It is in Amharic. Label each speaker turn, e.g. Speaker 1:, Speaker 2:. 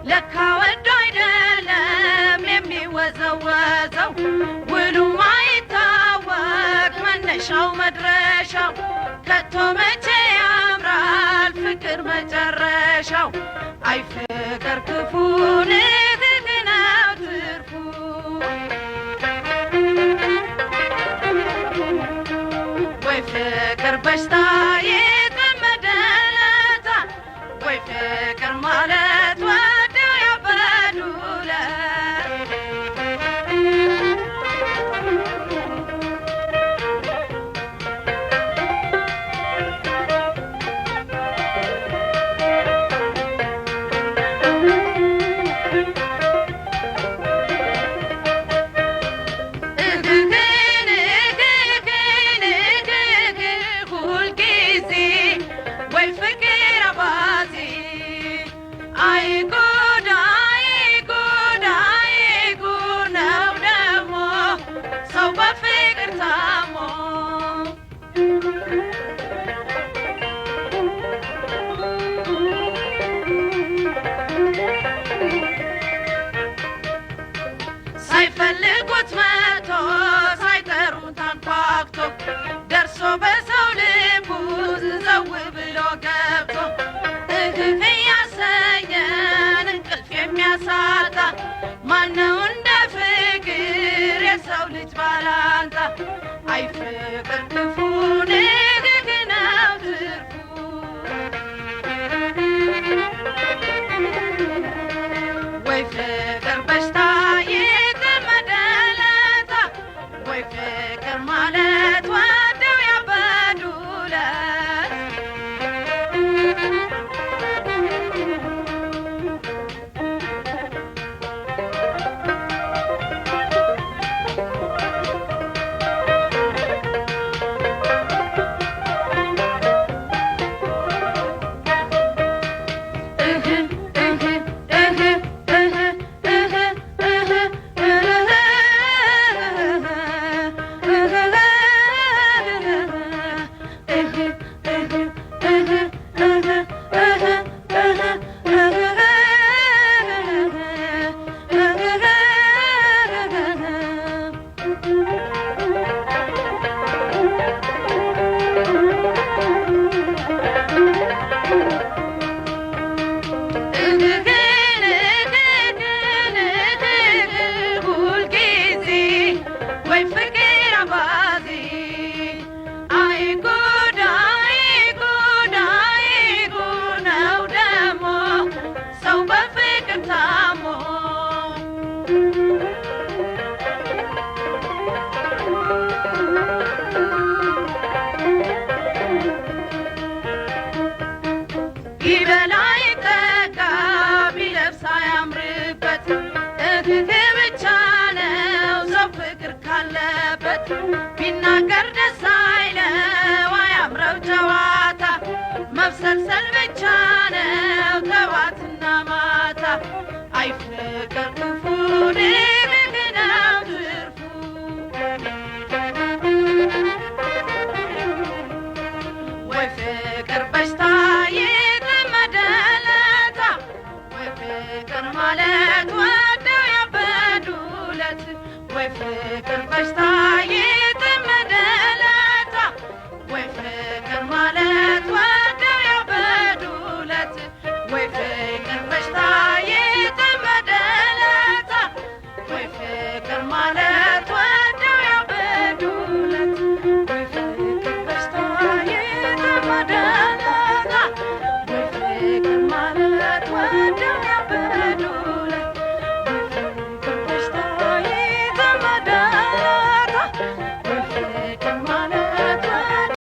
Speaker 1: ለካ ወዶ አይደለም የሚወዘወዘው ውሉ ማይታወቅ መነሻው መድረሻው ከቶ መቼ ያምራል ፍቅር መጨረሻው አይ ፍቅር ክፉ ንግግ ነው ትርፉ ወይ ፍቅር በሽታ የተመደለታ ወይ ፍቅር ማለት ሳይፈልጉት መቶ ሳይጠሩት አንኳኩቶ ደርሶ በሰው ልቡ ዘው ብሎ ገብቶ እህህ ያሰኘን እንቅልፍ የሚያሳጣ ማነው እንደ ፍቅር የሰው ልጅ ባላንጣ አይ ፍቅር ክፉ ንግግ ነው ትርፉ ወይ ፍቅር በሽታ ፍቅር ማለት ወደው ያበዱለት ቢበላይ ጠጋ ቢለብስ አያምርበት እህት ብቻ ነው ሰው ፍቅር ካለበት ቢናገር ደስ አይለው አያምረው ጨዋታ መብሰልሰል ብቻ ነው ጠዋትና ማታ አይ ፍቅር ክፉ ንግግ ነው ትርፉ ወይ ፍቅር በሽታ ፍቅር ማለት ወደው ያበዱለት ወይ ፍቅር በሽታ